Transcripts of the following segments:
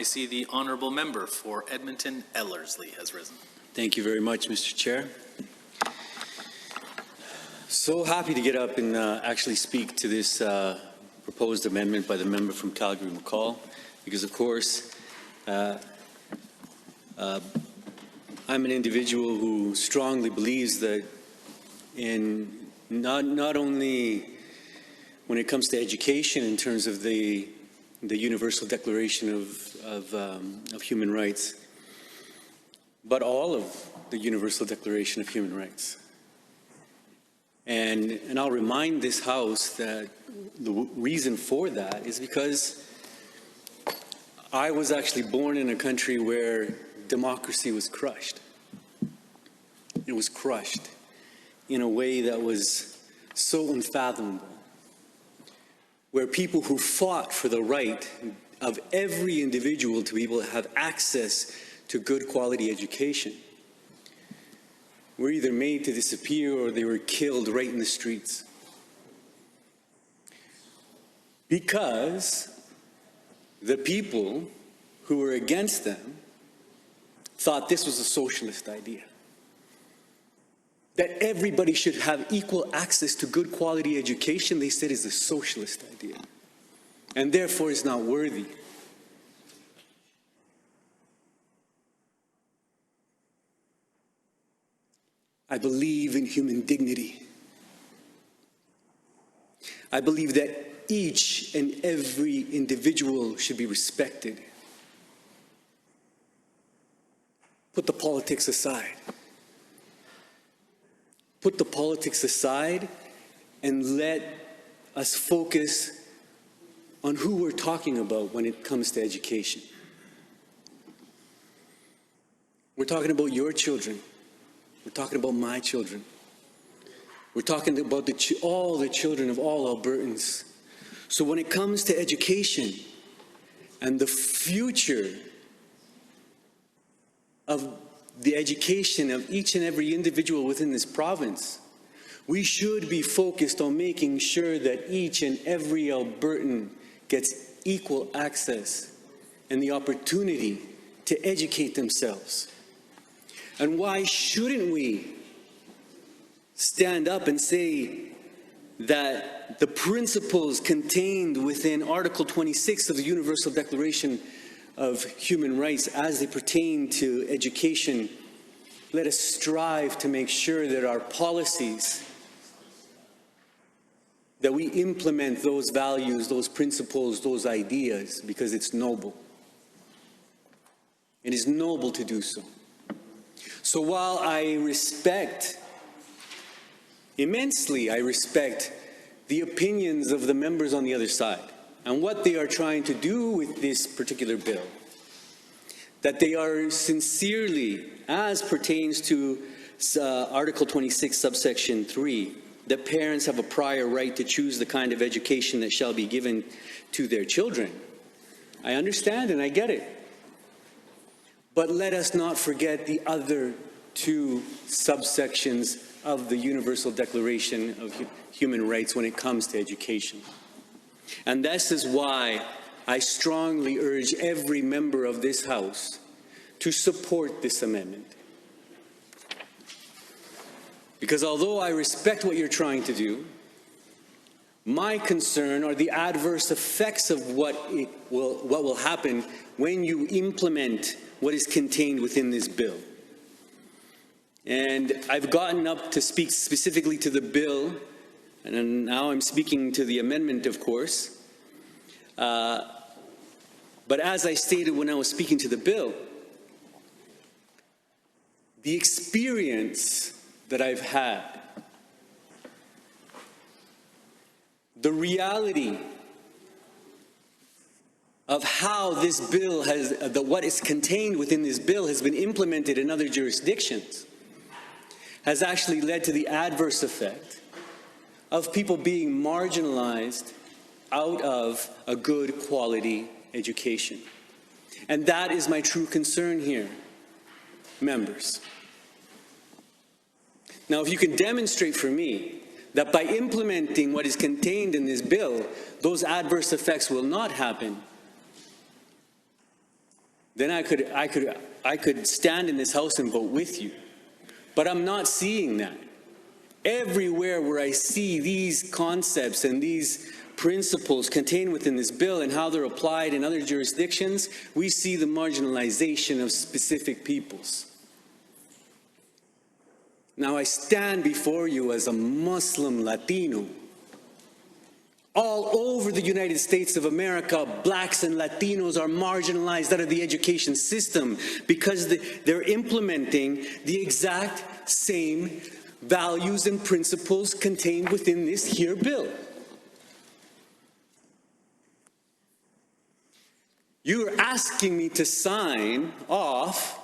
I see the honourable member for Edmonton Ellerslie has risen. Thank you very much, Mr. Chair. So happy to get up and actually speak to this proposed amendment by the member from Calgary-McCall, because of course I'm an individual who strongly believes that in not only when it comes to education in terms of the Universal Declaration of Human Rights, but all of the Universal Declaration of Human Rights. And I'll remind this House that the reason for that is because I was actually born in a country where democracy was crushed. It was crushed in a way that was so unfathomable, where people who fought for the right of every individual to be able to have access to good quality education were either made to disappear or they were killed right in the streets. Because the people who were against them thought this was a socialist idea, that everybody should have equal access to good quality education. They said is a socialist idea, and therefore is not worthy. I believe in human dignity. I believe that each and every individual should be respected. Put the politics aside. Put the politics aside and let us focus on who we're talking about when it comes to education. We're talking about your children. We're talking about my children. We're talking about all the children of all Albertans. So when it comes to education and the future of the education of each and every individual within this province, we should be focused on making sure that each and every Albertan gets equal access and the opportunity to educate themselves. And why shouldn't we stand up and say that the principles contained within Article 26 of the Universal Declaration of Human Rights as they pertain to education, let us strive to make sure that our policies, that we implement those values, those principles, those ideas, because it's noble. It is noble to do so. So while I respect, immensely I respect the opinions of the members on the other side and what they are trying to do with this particular bill, that they are sincerely, as pertains to Article 26, subsection 3, that parents have a prior right to choose the kind of education that shall be given to their children. I understand and I get it. But let us not forget the other two subsections of the Universal Declaration of Human Rights when it comes to education. And this is why I strongly urge every member of this House to support this amendment. Because although I respect what you're trying to do, my concern are the adverse effects of what will happen when you implement what is contained within this bill. And I've gotten up to speak specifically to the bill, and now I'm speaking to the amendment, of course. But as I stated when I was speaking to the bill, the experience that I've had, the reality of how this bill has, what is contained within this bill has been implemented in other jurisdictions, has actually led to the adverse effect of people being marginalized out of a good quality education. And that is my true concern here, members. Now, if you can demonstrate for me that by implementing what is contained in this bill, those adverse effects will not happen, then I could stand in this house and vote with you. But I'm not seeing that. Everywhere where I see these concepts and these principles contained within this bill and how they're applied in other jurisdictions, we see the marginalization of specific peoples. Now, I stand before you as a Muslim Latino. All over the United States of America, blacks and Latinos are marginalized out of the education system because they're implementing the exact same values and principles contained within this here bill. You're asking me to sign off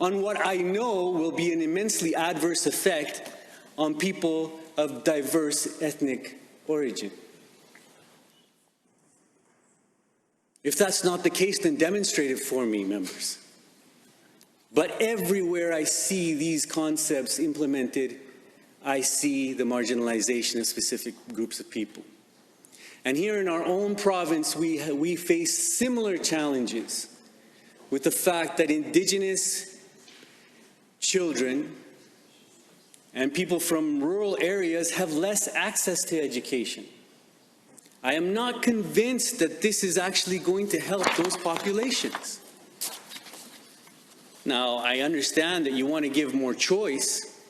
on what I know will be an immensely adverse effect on people of diverse ethnic origin. If that's not the case, then demonstrate it for me, members. But everywhere I see these concepts implemented, I see the marginalization of specific groups of people. And here in our own province, we face similar challenges with the fact that Indigenous children and people from rural areas have less access to education. I am not convinced that this is actually going to help those populations. Now, I understand that you want to give more choice,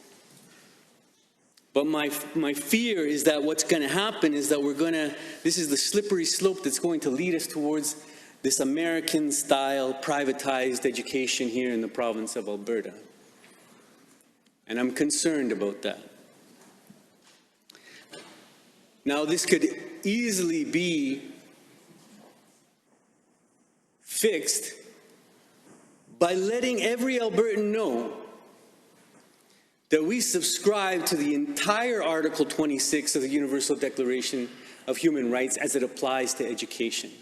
but my fear is that what's going to happen is that this is the slippery slope that's going to lead us towards this American-style privatized education here in the province of Alberta. And I'm concerned about that. Now, this could easily be fixed by letting every Albertan know that we subscribe to the entire Article 26 of the Universal Declaration of Human Rights as it applies to education,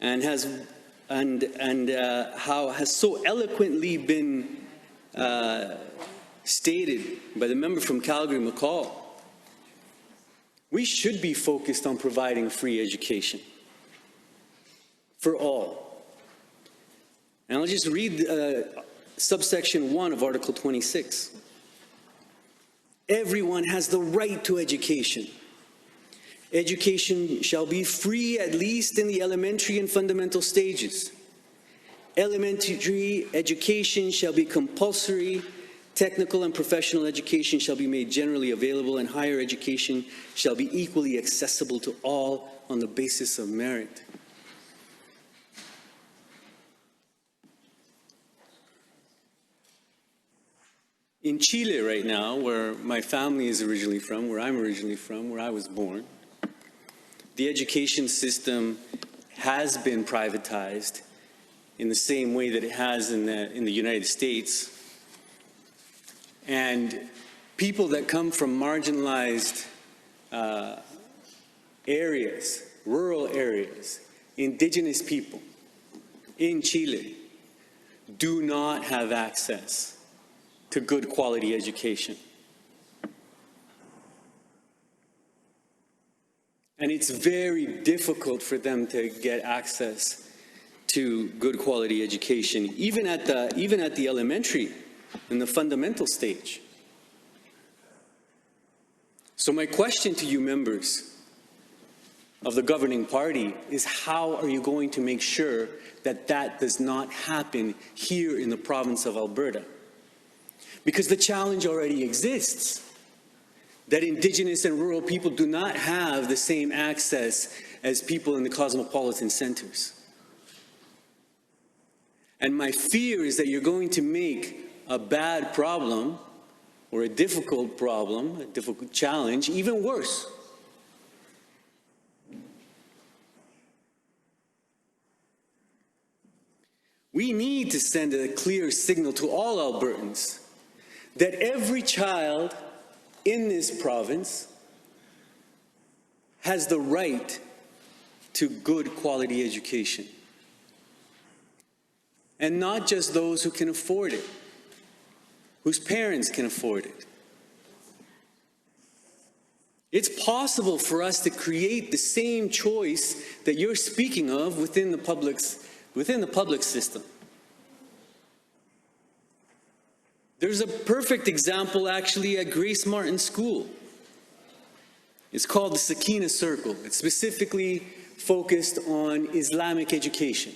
and how has so eloquently been stated by the member from Calgary, McCall. We should be focused on providing free education for all. And I'll just read subsection 1 of Article 26. Everyone has the right to education. Education shall be free, at least in the elementary and fundamental stages. Elementary education shall be compulsory. Technical and professional education shall be made generally available, and higher education shall be equally accessible to all on the basis of merit. In Chile right now, where my family is originally from, where I'm originally from, where I was born, the education system has been privatized in the same way that it has in the United States. And people that come from marginalized areas, rural areas, indigenous people in Chile do not have access to good quality education. And it's very difficult for them to get access to good quality education, even at the elementary, in the fundamental stage. So my question to you members of the governing party is, how are you going to make sure that that does not happen here in the province of Alberta? Because the challenge already exists, that Indigenous and rural people do not have the same access as people in the cosmopolitan centers. And my fear is that you're going to make a bad problem, or a difficult problem, a difficult challenge, even worse. We need to send a clear signal to all Albertans that every child in this province has the right to good quality education. And not just those who can afford it, whose parents can afford it. It's possible for us to create the same choice that you're speaking of within the within the public system. There's a perfect example actually at Grace Martin School. It's called the Sakina Circle. It's specifically focused on Islamic education.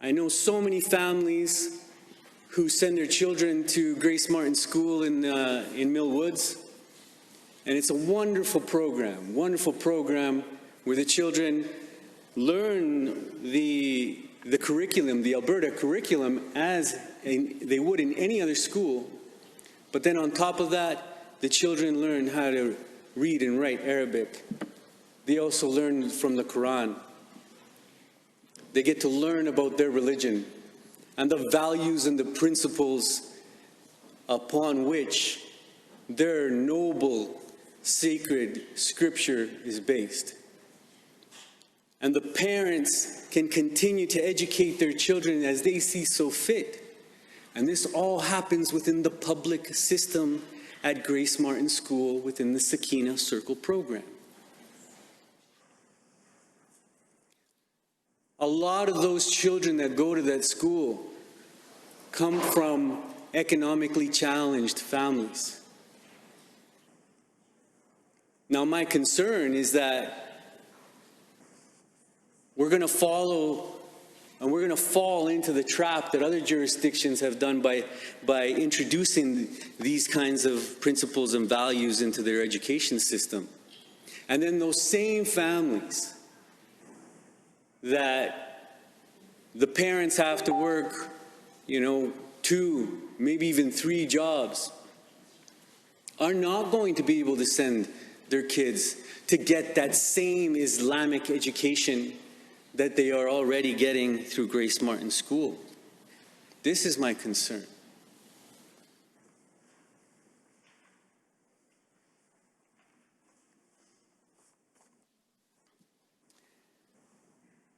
I know so many families who send their children to Grace Martin School in Mill Woods. And it's a wonderful program where the children learn the curriculum, the Alberta curriculum, as they would in any other school. But then on top of that, the children learn how to read and write Arabic. They also learn from the Quran. They get to learn about their religion and the values and the principles upon which their noble, sacred scripture is based. And the parents can continue to educate their children as they see so fit. And this all happens within the public system at Grace Martin School within the Sakina Circle program. A lot of those children that go to that school come from economically challenged families. Now, my concern is that we're going to follow and we're going to fall into the trap that other jurisdictions have done by introducing these kinds of principles and values into their education system. And then those same families that the parents have to work, 2, maybe even 3 jobs, are not going to be able to send their kids to get that same Islamic education that they are already getting through Grace Martin School. This is my concern.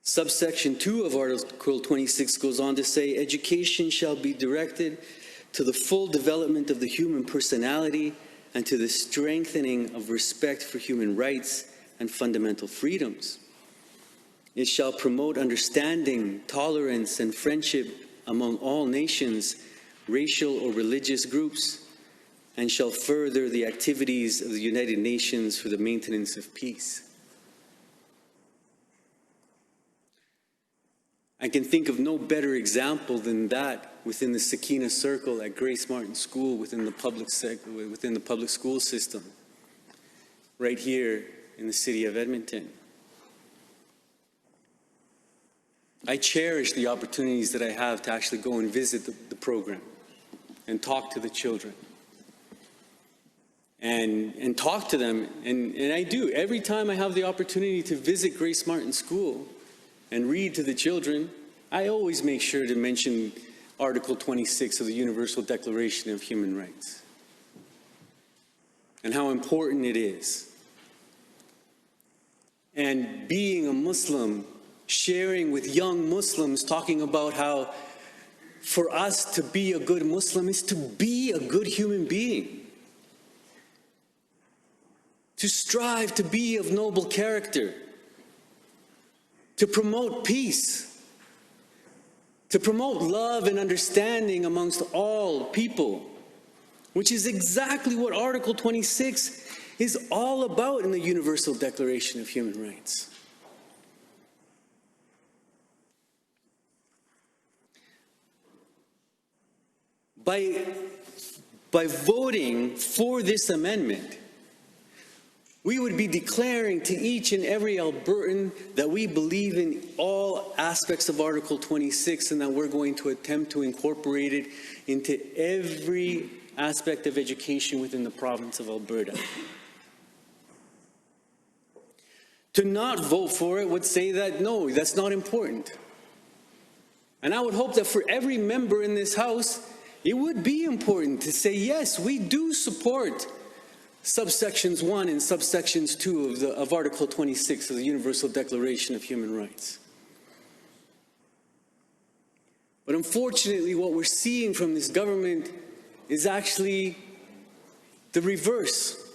Subsection 2 of Article 26 goes on to say, education shall be directed to the full development of the human personality and to the strengthening of respect for human rights and fundamental freedoms. It shall promote understanding, tolerance, and friendship among all nations, racial or religious groups, and shall further the activities of the United Nations for the maintenance of peace. I can think of no better example than that within the Sakina Circle at Grace Martin School within the public school system, right here in the city of Edmonton. I cherish the opportunities that I have to actually go and visit the program and talk to the children and talk to them. And I do. Every time I have the opportunity to visit Grace Martin School and read to the children, I always make sure to mention Article 26 of the Universal Declaration of Human Rights and how important it is. And being a Muslim, sharing with young Muslims, talking about how for us to be a good Muslim is to be a good human being, to strive to be of noble character, to promote peace, to promote love and understanding amongst all people, which is exactly what Article 26 is all about in the Universal Declaration of Human Rights. By voting for this amendment, we would be declaring to each and every Albertan that we believe in all aspects of Article 26 and that we're going to attempt to incorporate it into every aspect of education within the province of Alberta. To not vote for it would say that, no, that's not important. And I would hope that for every member in this House, it would be important to say, yes, we do support subsections 1 and subsections 2 of Article 26 of the Universal Declaration of Human Rights. But unfortunately, what we're seeing from this government is actually the reverse.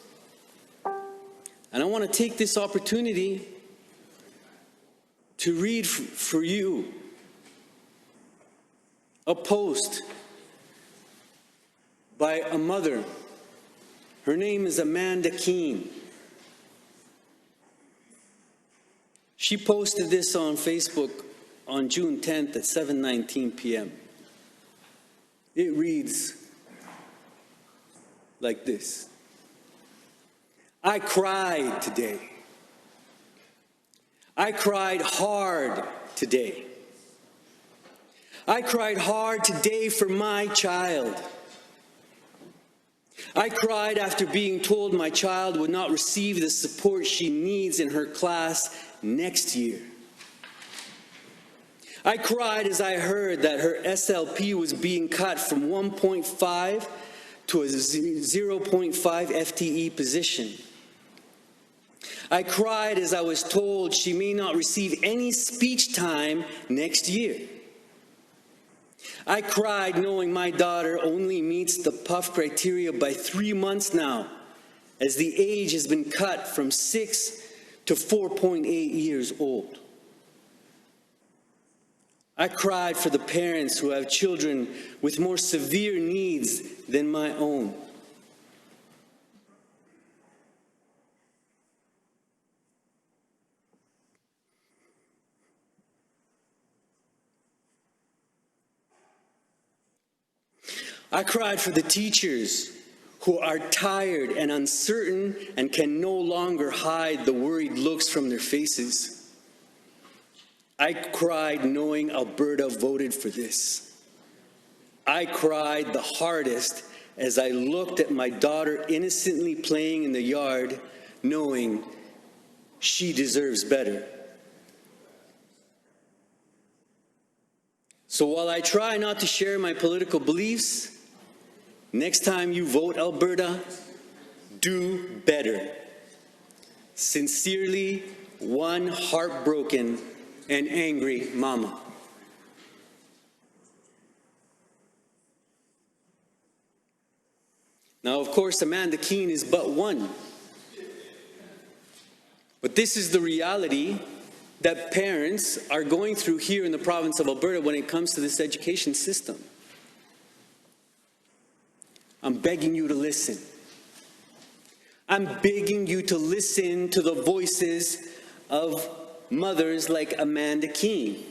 And I want to take this opportunity to read for you a post by a mother. Her name is Amanda Keene. She posted this on Facebook on June 10th at 7:19 p.m. It reads like this. I cried today. I cried hard today. I cried hard today for my child. I cried after being told my child would not receive the support she needs in her class next year. I cried as I heard that her SLP was being cut from 1.5 to a 0.5 FTE position. I cried as I was told she may not receive any speech time next year. I cried knowing my daughter only meets the PUF criteria by 3 months now, as the age has been cut from 6 to 4.8 years old. I cried for the parents who have children with more severe needs than my own. I cried for the teachers who are tired and uncertain and can no longer hide the worried looks from their faces. I cried knowing Alberta voted for this. I cried the hardest as I looked at my daughter innocently playing in the yard, knowing she deserves better. So while I try not to share my political beliefs, next time you vote, Alberta, do better. Sincerely, one heartbroken and angry mama. Now, of course, Amanda Keene is but one. But this is the reality that parents are going through here in the province of Alberta when it comes to this education system. I'm begging you to listen. I'm begging you to listen to the voices of mothers like Amanda Keene.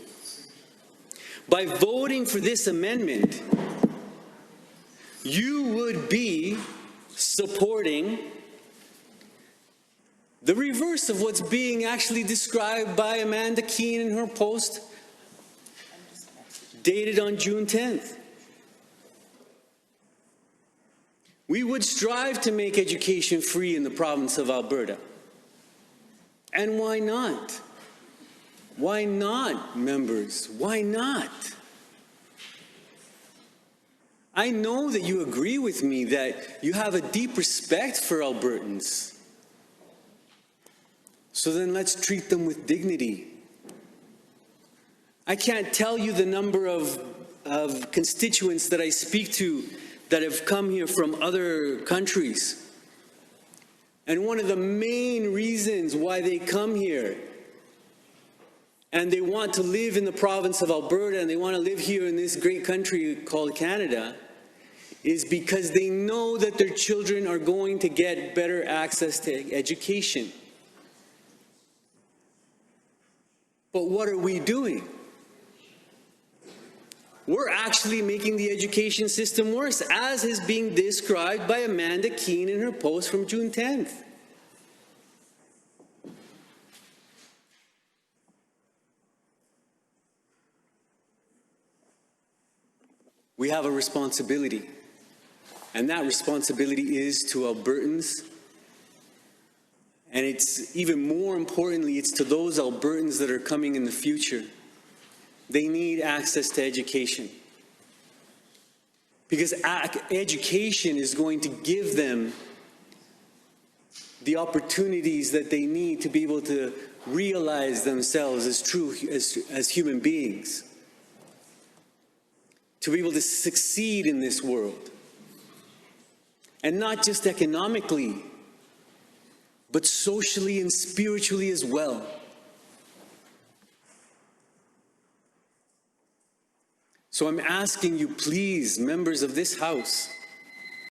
By voting for this amendment, you would be supporting the reverse of what's being actually described by Amanda Keene in her post dated on June 10th. We would strive to make education free in the province of Alberta. And why not? Why not, members? Why not? I know that you agree with me that you have a deep respect for Albertans. So then let's treat them with dignity. I can't tell you the number of constituents that I speak to that have come here from other countries. And one of the main reasons why they come here and they want to live in the province of Alberta and they want to live here in this great country called Canada is because they know that their children are going to get better access to education. But what are we doing? We're actually making the education system worse, as is being described by Amanda Keene in her post from June 10th. We have a responsibility, and that responsibility is to Albertans, and it's even more importantly, it's to those Albertans that are coming in the future. They need access to education, because education is going to give them the opportunities that they need to be able to realize themselves as human beings, to be able to succeed in this world, and not just economically, but socially and spiritually as well. So I'm asking you, please, members of this House,